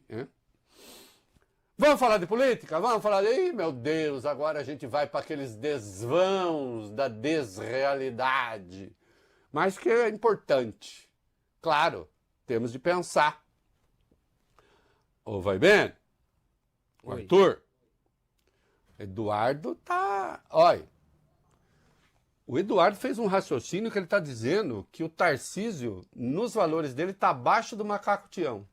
Né? Vamos falar de política? Vamos falar de... Ih, meu Deus, agora a gente vai para aqueles desvãos da desrealidade. Mas que é importante. Claro, temos de pensar. Ô, vai bem? O Arthur? Eduardo tá... Olha, o Eduardo fez um raciocínio que ele está dizendo que o Tarcísio, nos valores dele, está abaixo do macaco Tião.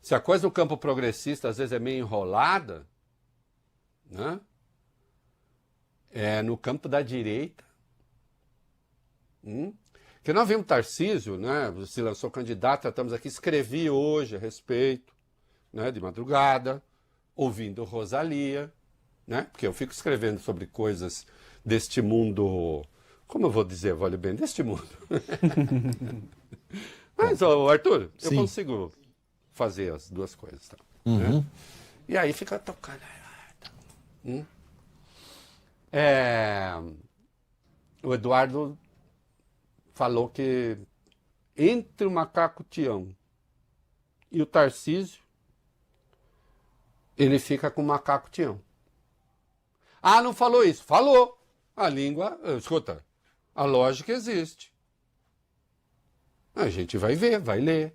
Se a coisa do campo progressista às vezes é meio enrolada, né? É no campo da direita. Que nós vimos Tarcísio, né? Se lançou candidato, tratamos aqui, escrevi hoje a respeito, né? De madrugada, ouvindo Rosalia, né? Porque eu fico escrevendo sobre coisas deste mundo, como eu vou dizer, vale bem, deste mundo. Mas, ô, Arthur, eu consigo fazer as duas coisas. Tá? Né? E aí fica tocando. O Eduardo falou que entre o macaco Tião e o Tarcísio, ele fica com o macaco Tião. Ah, não falou isso. Falou. A língua, escuta, a lógica existe. A gente vai ver, vai ler.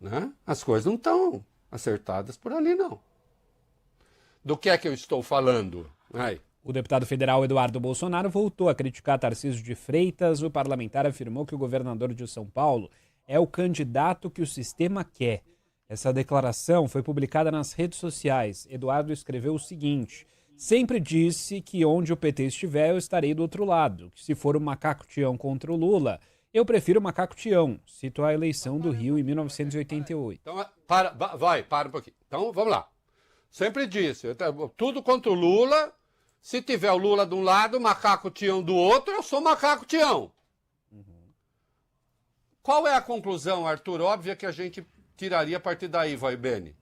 Né? As coisas não estão acertadas por ali, não. Do que é que eu estou falando? Ai. O deputado federal Eduardo Bolsonaro voltou a criticar Tarcísio de Freitas. O parlamentar afirmou que o governador de São Paulo é o candidato que o sistema quer. Essa declaração foi publicada nas redes sociais. Eduardo escreveu o seguinte: sempre disse que onde o PT estiver, eu estarei do outro lado. Que se for o macaco Tião contra o Lula, eu prefiro o macaco Tião. Cito a eleição do Rio em 1988. Então, para um pouquinho. Então, vamos lá. Sempre disse, tudo contra o Lula. Se tiver o Lula de um lado, o macaco Tião do outro, eu sou o macaco Tião. Qual é a conclusão, Arthur? Óbvia que a gente tiraria a partir daí, vai, Beni.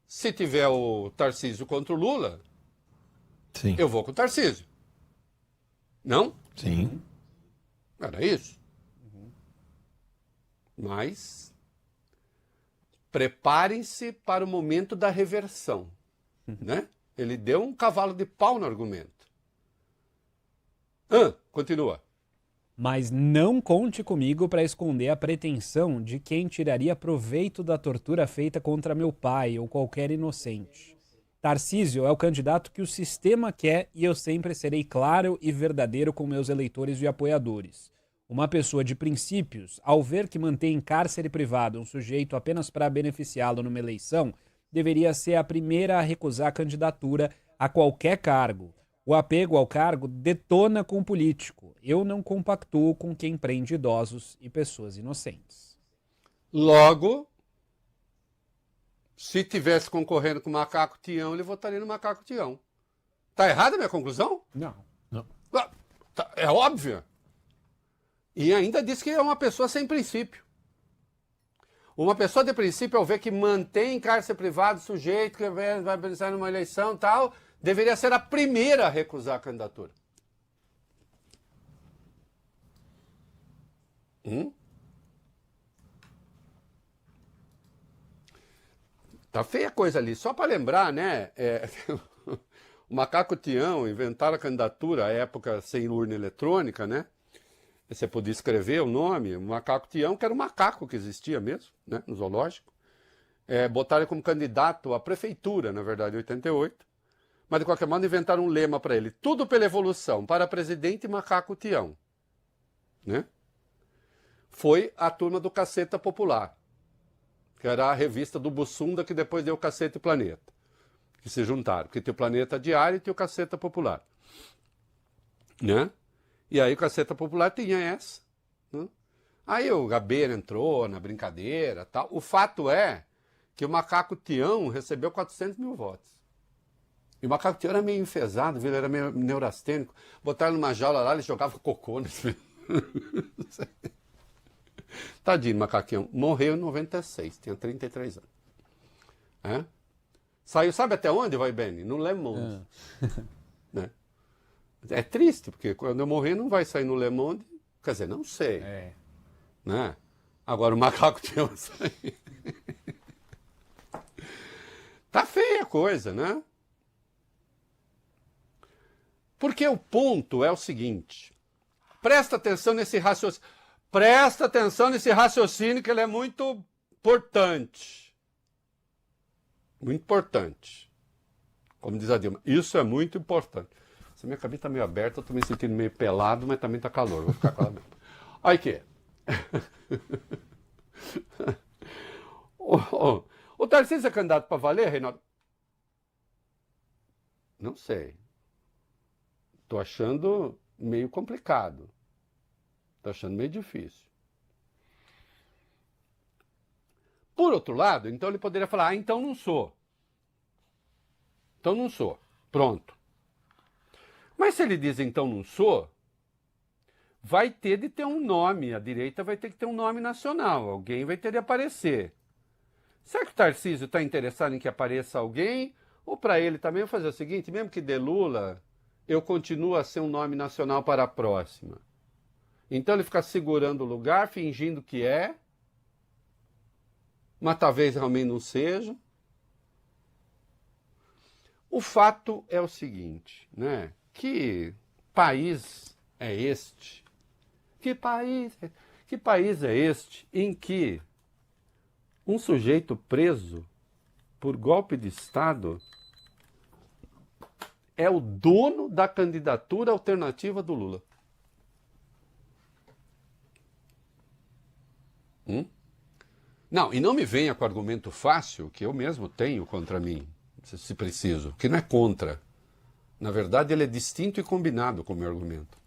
Se tiver o Tarcísio contra o Lula, sim, eu vou com o Tarcísio. Não? Sim. Era isso. Mas preparem-se para o momento da reversão. Né? Ele deu um cavalo de pau no argumento. Continua. Mas não conte comigo para esconder a pretensão de quem tiraria proveito da tortura feita contra meu pai ou qualquer inocente. Tarcísio é o candidato que o sistema quer e eu sempre serei claro e verdadeiro com meus eleitores e apoiadores. Uma pessoa de princípios, ao ver que mantém em cárcere privado um sujeito apenas para beneficiá-lo numa eleição, deveria ser a primeira a recusar a candidatura a qualquer cargo. O apego ao cargo detona com o político. Eu não compactuo com quem prende idosos e pessoas inocentes. Logo, se tivesse concorrendo com o macaco Tião, ele votaria no macaco Tião. Tá errada a minha conclusão? Não. É óbvio. E ainda diz que é uma pessoa sem princípio. Uma pessoa de princípio, ao ver que mantém em cárcere privado sujeito que vai pensar numa eleição e tal, deveria ser a primeira a recusar a candidatura. Tá feia a coisa ali. Só para lembrar, né? O macaco Tião inventaram a candidatura à época sem urna eletrônica, né? Você podia escrever o nome, o macaco Tião, que era um macaco que existia mesmo, né? No zoológico. Botaram ele como candidato à prefeitura, na verdade, em 88. Mas, de qualquer modo, inventaram um lema para ele. Tudo pela evolução, para presidente macaco Tião. Né? Foi a turma do Caceta Popular, que era a revista do Bussunda, que depois deu Caceta e Planeta, que se juntaram. Porque tem o Planeta Diário e tem o Caceta Popular. Né? E aí o Caceta Popular tinha essa. Né? Aí o Gabeira entrou na brincadeira. Tal. O fato é que o macaco Tião recebeu 400 mil votos. E o macaco Tião era meio enfesado, ele era meio neurastênico. Botaram numa jaula lá, ele jogava cocô nesse... Tadinho, macaquinho. Morreu em 96, tinha 33 anos. Saiu, sabe até onde, vai, Beni? No Le Monde. Né? É triste, porque quando eu morrer não vai sair no Le Monde. Quer dizer, não sei. né? Agora o macaco tinha isso aí. Tá feia a coisa, né? Porque o ponto é o seguinte, presta atenção nesse raciocínio. Presta atenção nesse raciocínio que ele é muito importante. Muito importante. Como diz a Dilma, isso é muito importante. Se minha cabeça está meio aberta, eu estou me sentindo meio pelado, mas também está calor. Vou ficar calado mesmo. Olha aqui. O Tarcísio é candidato para valer, Reinaldo? Não sei. Estou achando meio complicado. Estou achando meio difícil. Por outro lado, então ele poderia falar, então não sou. Então não sou. Pronto. Mas se ele diz então não sou, vai ter de ter um nome. A direita vai ter que ter um nome nacional. Alguém vai ter de aparecer. Será que o Tarcísio está interessado em que apareça alguém? Ou para ele também eu fazer o seguinte, mesmo que dê Lula, eu continuo a ser um nome nacional para a próxima. Então ele fica segurando o lugar, fingindo que é, mas talvez realmente não seja. O fato é o seguinte, né? Que país é este? Que país é este em que um sujeito preso por golpe de Estado é o dono da candidatura alternativa do Lula? Não, e não me venha com argumento fácil que eu mesmo tenho contra mim, se preciso, que não é contra. Na verdade, ele é distinto e combinado com o meu argumento.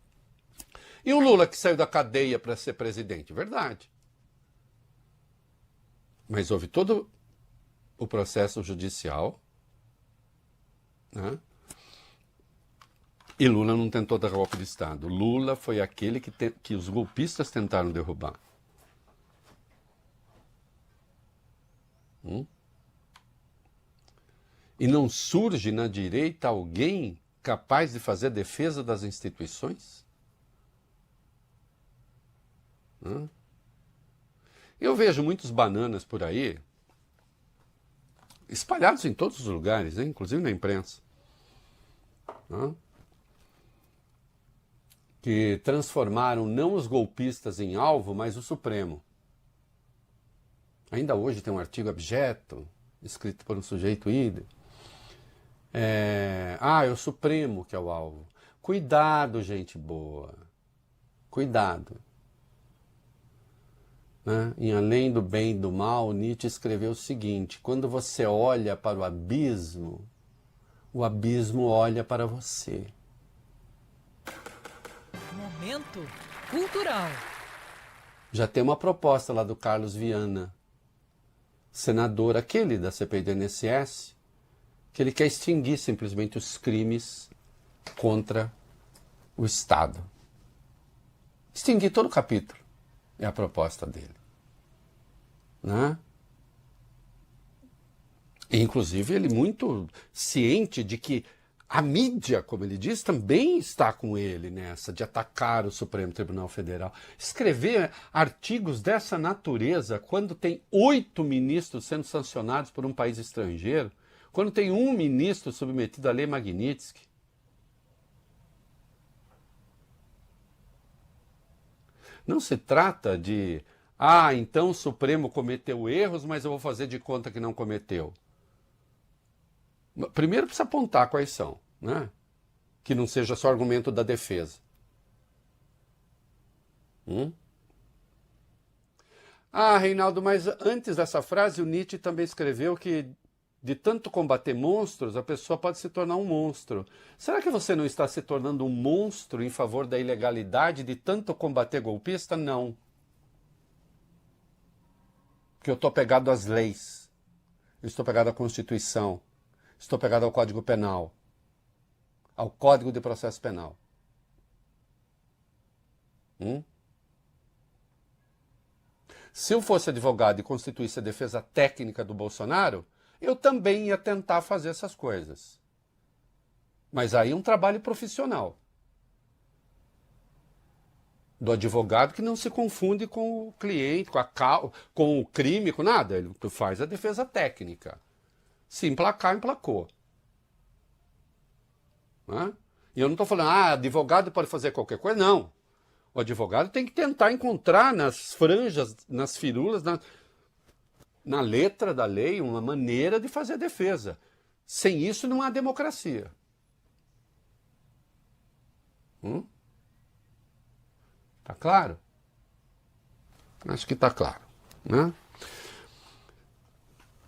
E o Lula que saiu da cadeia para ser presidente? Verdade. Mas houve todo o processo judicial, né? E Lula não tentou dar golpe de Estado. Lula foi aquele que os golpistas tentaram derrubar. E não surge na direita alguém capaz de fazer defesa das instituições? Eu vejo muitos bananas por aí, espalhados em todos os lugares, hein? Inclusive na imprensa, que transformaram não os golpistas em alvo, mas o Supremo. Ainda hoje tem um artigo abjeto, escrito por um sujeito ídolo. É o Supremo que é o alvo. Cuidado, gente boa. Cuidado. Né? Em Além do Bem e do Mal, Nietzsche escreveu o seguinte, quando você olha para o abismo olha para você. Momento cultural. Já tem uma proposta lá do Carlos Viana, senador, aquele da CPI do INSS, que ele quer extinguir simplesmente os crimes contra o Estado. Extinguir todo o capítulo. É a proposta dele. Né? E, inclusive, ele muito ciente de que a mídia, como ele diz, também está com ele nessa, de atacar o Supremo Tribunal Federal. Escrever artigos dessa natureza, quando tem 8 ministros sendo sancionados por um país estrangeiro, quando tem um ministro submetido à lei Magnitsky. Não se trata de, então o Supremo cometeu erros, mas eu vou fazer de conta que não cometeu. Primeiro precisa apontar quais são, né? Que não seja só argumento da defesa. Reinaldo, mas antes dessa frase o Nietzsche também escreveu que de tanto combater monstros, a pessoa pode se tornar um monstro. Será que você não está se tornando um monstro em favor da ilegalidade de tanto combater golpista? Não. Porque eu estou pegado às leis, eu estou pegado à Constituição, estou pegado ao Código Penal, ao Código de Processo Penal. Se eu fosse advogado e constituísse a defesa técnica do Bolsonaro, eu também ia tentar fazer essas coisas. Mas aí um trabalho profissional. do advogado que não se confunde com o cliente, com o crime, com nada. Ele faz a defesa técnica. Se emplacar, emplacou. Né? E eu não estou falando, advogado pode fazer qualquer coisa. Não. O advogado tem que tentar encontrar nas franjas, nas firulas, na letra da lei, uma maneira de fazer a defesa. Sem isso não há democracia. Tá claro? Acho que tá claro, né?